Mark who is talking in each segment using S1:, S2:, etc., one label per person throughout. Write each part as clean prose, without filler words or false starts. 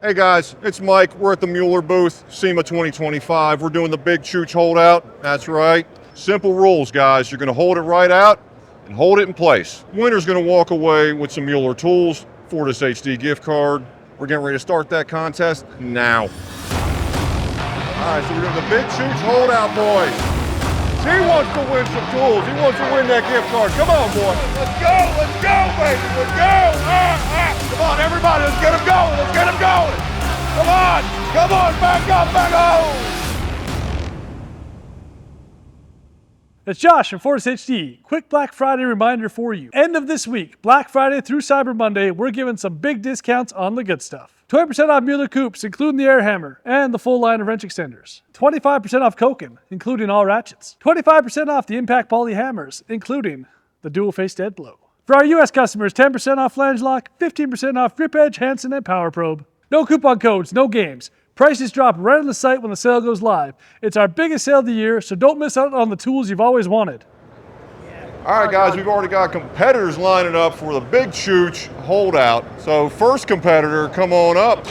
S1: Hey guys, it's Mike. We're at the Mueller booth, SEMA 2025. We're doing the Big Chooch Holdout. That's right. Simple rules, guys. You're going to hold it right out and hold it in place. Winner's going to walk away with some Mueller tools, Fortis HD gift card. We're getting ready to start that contest now. All right, so we're doing the Big Chooch Holdout, boys. He wants to win some tools. He wants to win that gift card. Come on, boy. Let's go, baby. Let's go. Come on, everybody. Let's get him going. Let's get him going. Come on, back up.
S2: It's Josh from Fortis HD. Quick Black Friday reminder for you. End of this week, Black Friday through Cyber Monday, we're giving some big discounts on the good stuff. 20% off Mueller-Kueps, including the air hammer and the full line of wrench extenders. 25% off Koken, including all ratchets. 25% off the Impact Poly hammers, including the dual-faced dead blow. For our US customers, 10% off flange lock, 15% off grip edge, Hansen, and power probe. No coupon codes, no games. Prices drop right on the site when the sale goes live. It's our biggest sale of the year, so don't miss out on the tools you've always wanted.
S1: All right, guys, we've already got competitors lining up for the Big Chooch Holdout. So first competitor, come on up.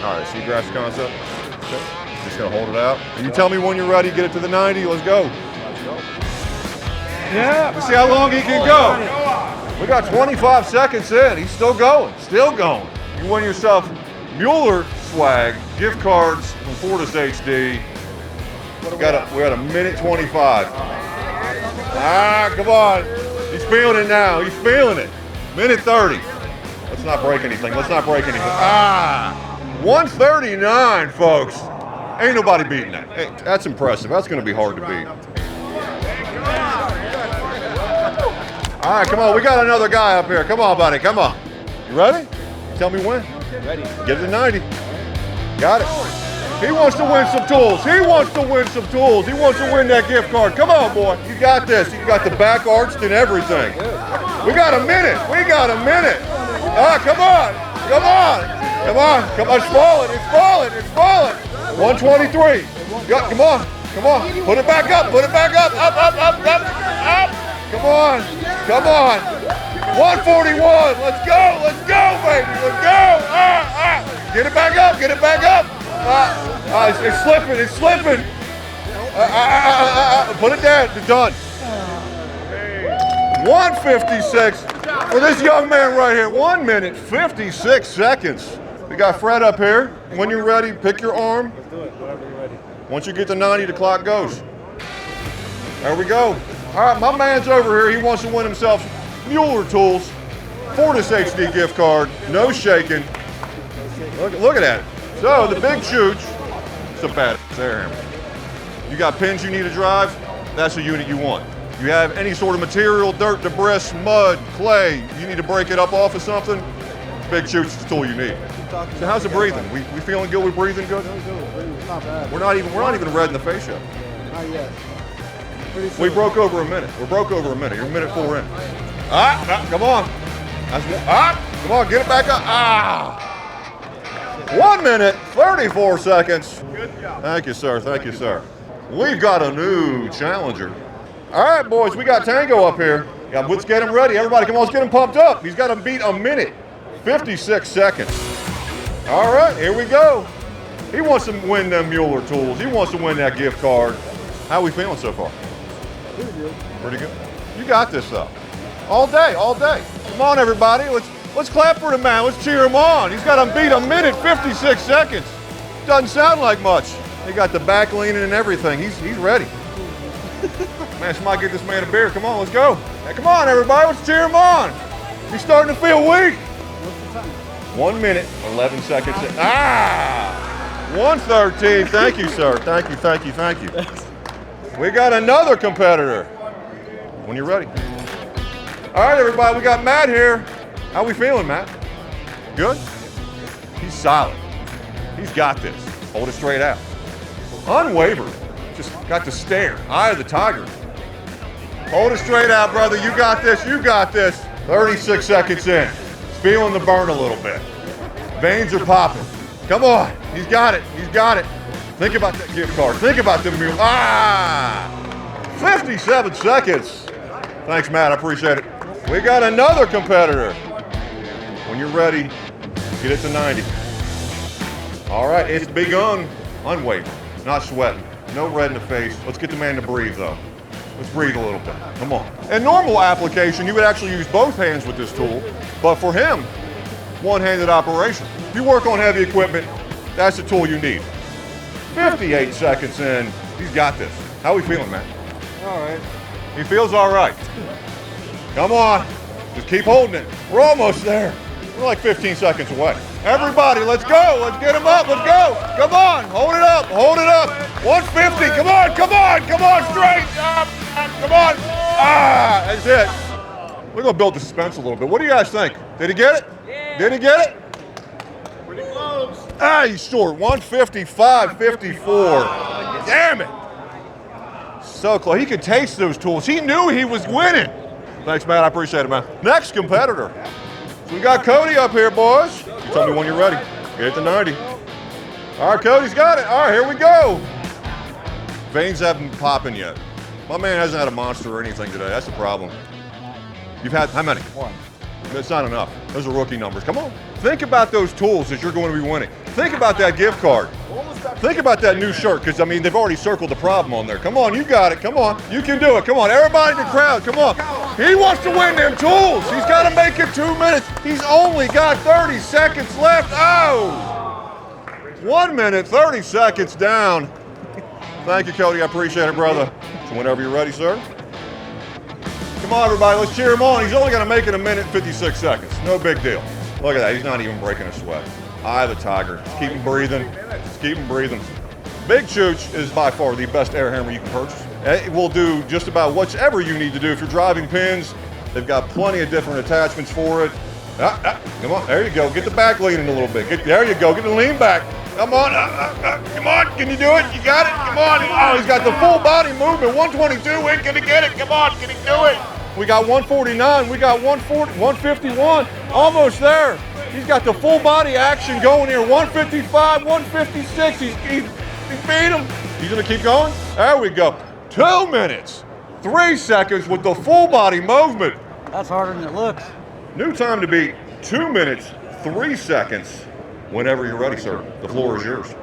S1: All right, see grasp concept? Okay. Just gonna hold it out. And you tell me when you're ready, get it to the 90, let's go. Yeah, let's see how long he can go. We got 25 seconds in, he's still going. You win yourself Mueller swag, gift cards from Fortis HD. We got a minute 25. Come on. He's feeling it now. He's feeling it. Minute 30. Let's not break anything. 139, folks. Ain't nobody beating that. Hey, that's impressive. That's going to be hard to beat. All right, come on. We got another guy up here. Come on, buddy. Come on. You ready? Tell me when.
S3: Ready.
S1: Get it to 90. Got it. He wants to win some tools. He wants to win that gift card. Come on, boy. You got this. You got the back arched and everything. We got a minute. Come on. It's falling. 123. Come on. Put it back up. Up. Come on. 141. Let's go, baby. Let's go. Get it back up. It's slipping. Put it down. It's done. 156 for this young man right here. 1 minute, 56 seconds. We got Fred up here. When you're ready, pick your arm.
S3: Let's do it, whenever you're ready.
S1: Once you get to 90, the clock goes. There we go. All right, my man's over here. He wants to win himself Mueller tools, Fortis HD gift card, no shaking. Look at that. So the Big Chooch, it's a bad air hammer. You got pins you need to drive, that's the unit you want. You have any sort of material, dirt, debris, mud, clay, you need to break it up off of something, Big Chooch is the tool you need. So how's it breathing? We feeling good? We breathing good?
S3: It's not bad.
S1: We're not even red in the face yet.
S3: Not yet.
S1: We broke over a minute. You're a minute 4 in. Come on. Come on, get it back up. 1 minute, 34 seconds. Good job. Thank you, sir. We've got a new challenger. All right, boys, we got Tango up here. Yeah, let's get him ready. Everybody, come on, let's get him pumped up. He's got to beat a minute, 56 seconds. All right, here we go. He wants to win them Mueller tools. He wants to win that gift card. How we feeling so far? Pretty good. You got this, though. All day. Come on, everybody. Let's clap for the man. Let's cheer him on. He's got to beat a minute, 56 seconds. Doesn't sound like much. He got the back leaning and everything. He's ready. Man, somebody get this man a beer. Come on, let's go. Hey, come on, everybody. Let's cheer him on. He's starting to feel weak. 1 minute, 11 seconds. 113. Thank you, sir. Thank you. We got another competitor. When you're ready. All right, everybody. We got Matt here. How we feeling, Matt? Good? He's solid. He's got this. Hold it straight out. Unwavering. Just got to stare. Eye of the tiger. Hold it straight out, brother. You got this. 36 seconds in. Feeling the burn a little bit. Veins are popping. Come on. He's got it. Think about that gift card. Think about the meal. 57 seconds. Thanks, Matt. I appreciate it. We got another competitor. When you're ready, get it to 90. All right, it's begun. Unwavering, not sweating. No red in the face. Let's get the man to breathe, though. Let's breathe a little bit. Come on. In normal application, you would actually use both hands with this tool, but for him, one-handed operation. If you work on heavy equipment, that's the tool you need. 58 seconds in. He's got this. How are we feeling, man?
S3: All right.
S1: He feels all right. Come on. Just keep holding it. We're almost there. We're like 15 seconds away. Everybody, let's go. Let's get him up. Let's go. Come on. Hold it up. Hold it up. 150. Come on. Come on. Come on. Straight. Up. Come on. Ah, that's it. We're going to build the suspense a little bit. What do you guys think? Did he get it? Yeah. Did he get it?
S3: Pretty close.
S1: Ah, he's short. 155.54. Damn it. So close. He could taste those tools. He knew he was winning. Thanks, man. I appreciate it, man. Next competitor. So we got Cody up here, boys. You tell me when you're ready. Get it to 90. All right, Cody's got it. All right, here we go. Veins haven't been popping yet. My man hasn't had a monster or anything today. That's the problem. You've had how many?
S3: One.
S1: That's not enough. Those are rookie numbers. Come on. Think about those tools that you're going to be winning. Think about that gift card. Think about that new shirt, because, I mean, they've already circled the problem on there. Come on, you got it. Come on. You can do it. Come on. Everybody in the crowd, come on. He wants to win them tools. He's got to make it 2 minutes. He's only got 30 seconds left. Oh! 1 minute, 30 seconds down. Thank you, Cody. I appreciate it, brother. So whenever you're ready, sir. Come on, everybody. Let's cheer him on. He's only going to make it 1 minute and 56 seconds. No big deal. Look at that. He's not even breaking a sweat. Eye of the tiger. Just keep him breathing. Just keep him breathing. Big Chooch is by far the best air hammer you can purchase. It will do just about whatever you need to do. If you're driving pins, they've got plenty of different attachments for it. Come on. There you go. Get the back leaning a little bit. There you go. Get the lean back. Come on. Come on. Can you do it? You got it? Come on. Oh, he's got the full body movement. 122. Ain't going to get it. Come on. Can he do it? We got 149. We got 140, 151. Almost there. He's got the full body action going here. 155, 156. He beat him. He's going to keep going. There we go. 2 minutes, 3 seconds with the full body movement.
S3: That's harder than it looks.
S1: New time to beat 2 minutes, 3 seconds. Whenever you're ready, sir. The floor is yours.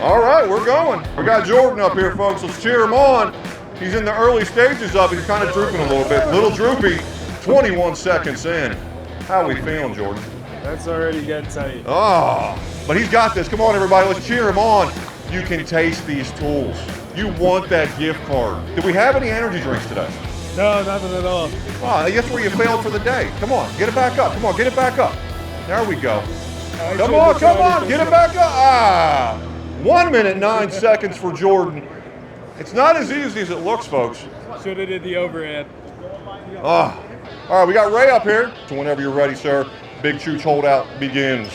S1: All right, we're going. We got Jordan up here, folks. Let's cheer him on. He's in the early stages of it. He's kind of drooping a little bit. Little droopy, 21 seconds in. How are we feeling, Jordan?
S3: That's already getting tight.
S1: Oh, but he's got this. Come on, everybody. Let's cheer him on. You can taste these tools. You want that gift card. Did we have any energy drinks today?
S3: No, nothing at all.
S1: Oh, that's where you failed for the day. Come on, get it back up. Come on, get it back up. There we go. Come on, get it back up. 1 minute, 9 seconds for Jordan. It's not as easy as it looks, folks.
S3: Should have did the overhead.
S1: All right, we got Ray up here. So whenever you're ready, sir, Big Chooch Holdout begins.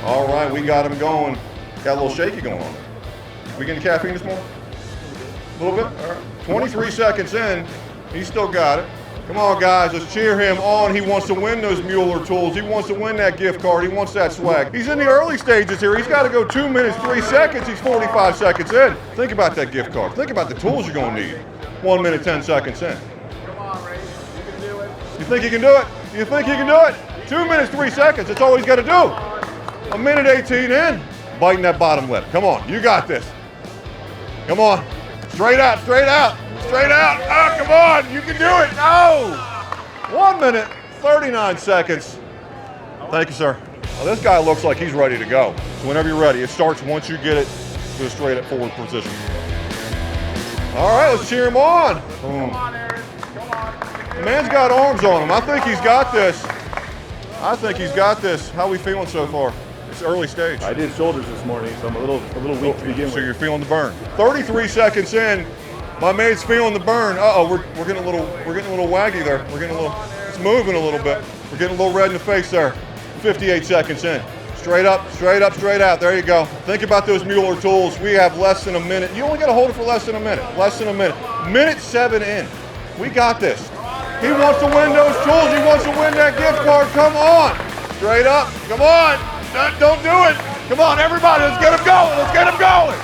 S1: All right, we got him going. Got a little shaky going on. We getting caffeine this morning? A little bit? All right. 23 seconds in, he's still got it. Come on, guys, let's cheer him on. He wants to win those Mueller tools. He wants to win that gift card. He wants that swag. He's in the early stages here. He's got to go 2 minutes, 3 seconds. He's 45 seconds in. Think about that gift card. Think about the tools you're going to need. 1 minute, 10 seconds in.
S3: Come on, Ray. You can do it.
S1: You think you can do it? You think you can do it? 2 minutes, 3 seconds. That's all he's got to do. 1 minute, 18 in. Biting that bottom lip. Come on, you got this. Come on. Straight out, straight out, straight out. Oh, come on, you can do it. No. 1 minute, 39 seconds. Thank you, sir. Well, this guy looks like he's ready to go. So whenever you're ready, it starts once you get it to a straight up forward position. All right, let's cheer him on. Boom.
S3: Come on, Aaron. Come on.
S1: The man's got arms on him. I think he's got this. I think he's got this. How are we feeling so far? It's early stage.
S4: I did shoulders this morning, so I'm a little weak to begin
S1: So
S4: with.
S1: you're feeling the burn. 33 seconds in, my mate's feeling the burn. Uh-oh, we're getting a little waggy there. It's moving a little bit. We're getting a little red in the face there. 58 seconds in. Straight up, straight up, straight out. There you go. Think about those Mueller tools. We have less than a minute. You only got to hold it for less than a minute. Less than a minute. Minute 7 in. We got this. He wants to win those tools. He wants to win that gift card. Come on. Straight up. Come on. Don't do it. Come on, everybody. Let's get him going. Let's get him going.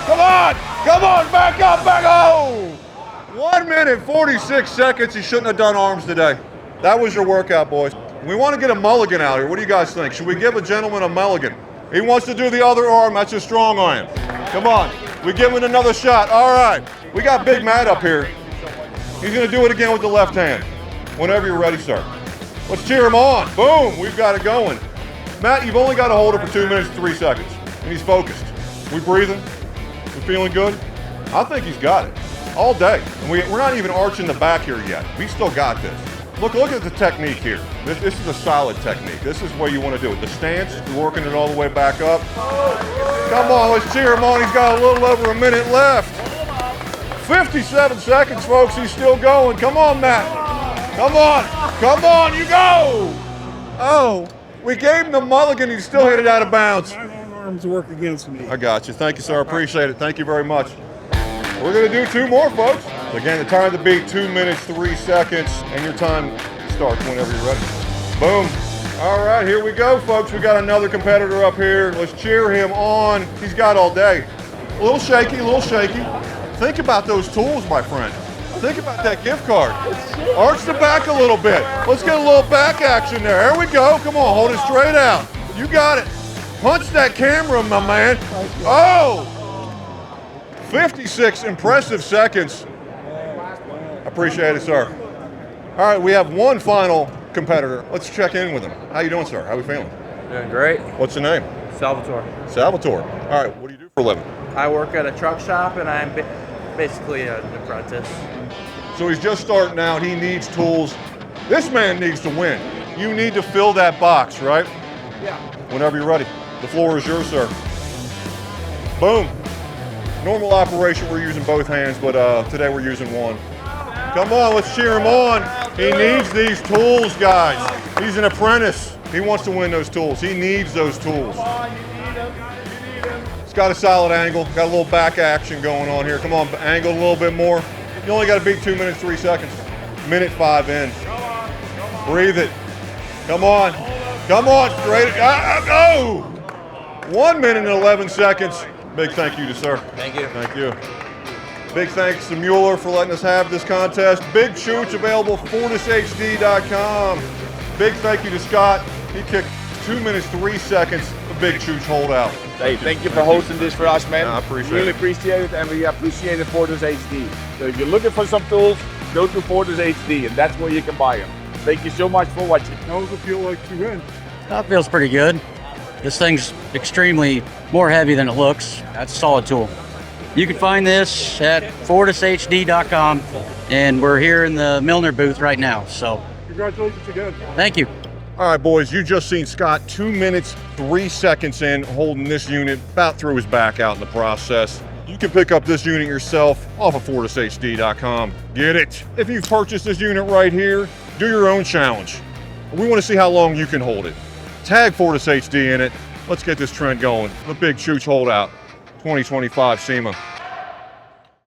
S1: Come on. Come on. Back up. Back up. 1 minute, 46 seconds. He shouldn't have done arms today. That was your workout, boys. We want to get a mulligan out here. What do you guys think? Should we give a gentleman a mulligan? He wants to do the other arm. That's a strong arm. Come on. We give him another shot. All right. We got Big Matt up here. He's going to do it again with the left hand. Whenever you're ready, sir. Let's cheer him on. Boom. We've got it going. Matt, you've only got to hold it for 2 minutes and 3 seconds. And he's focused. We breathing? We feeling good? I think he's got it. All day. And we're not even arching the back here yet. We still got this. Look at the technique here. This is a solid technique. This is what you want to do. The stance, you're working it all the way back up. Come on, let's cheer him on. He's got a little over a minute left. 57 seconds, folks. He's still going. Come on, Matt. Come on. Come on, you go. Oh, we gave him the mulligan. He still hit it out of bounds.
S3: My long arms work against me.
S1: I got you. Thank you, sir. I appreciate it. Thank you very much. We're going to do 2 more, folks. Again, the time to beat 2 minutes, 3 seconds, and your time starts whenever you're ready. Boom. All right, here we go, folks. We got another competitor up here. Let's cheer him on. He's got all day. A little shaky, a little shaky. Think about those tools, my friend. Think about that gift card. Arch the back a little bit. Let's get a little back action there. There we go. Come on, hold it straight out. You got it. Punch that camera, my man. Oh! 56 impressive seconds. Appreciate it, sir. All right, we have one final competitor. Let's check in with him. How you doing, sir? How we feeling?
S5: Doing great.
S1: What's the name?
S5: Salvatore.
S1: Salvatore. All right, what do you do for a living?
S5: I work at a truck shop and I'm basically an apprentice.
S1: So he's just starting out. He needs tools. This man needs to win. You need to fill that box, right?
S5: Yeah.
S1: Whenever you're ready. The floor is yours, sir. Boom. Normal operation, we're using both hands, but today we're using one. Come on, let's cheer him on. He needs these tools, guys. He's an apprentice. He wants to win those tools. He needs those tools. It's got a solid angle. Got a little back action going on here. Come on, angle a little bit more. You only got to beat 2 minutes, 3 seconds. Minute 5 in. Breathe it. Come on. Come on, straight. Go! 1 minute and 11 seconds. Big thank you to sir.
S5: Thank you.
S1: Thank you. Big thanks to Mueller for letting us have this contest. Big Chooch available FortisHD.com. Big thank you to Scott. He kicked 2 minutes, 3 seconds. A Big Chooch Holdout.
S6: Hey, thank you for hosting this for us, man.
S1: I appreciate
S6: really
S1: it.
S6: appreciate it, and we appreciate it Fortis HD. So if you're looking for some tools, go to Fortis HD, and that's where you can buy them. Thank you so much for watching.
S3: How does it feel like to win?
S7: That feels pretty good. This thing's extremely more heavy than it looks. That's a solid tool. You can find this at FortisHD.com, and we're here in the Milner booth right now, so.
S3: Congratulations again.
S7: Thank you.
S1: All right, boys, you just seen Scott 2 minutes, 3 seconds in, holding this unit, about threw his back out in the process. You can pick up this unit yourself off of FortisHD.com. Get it. If you've purchased this unit right here, do your own challenge. We want to see how long you can hold it. Tag Fortis HD in it. Let's get this trend going. The Big Chooch Holdout 2025 SEMA.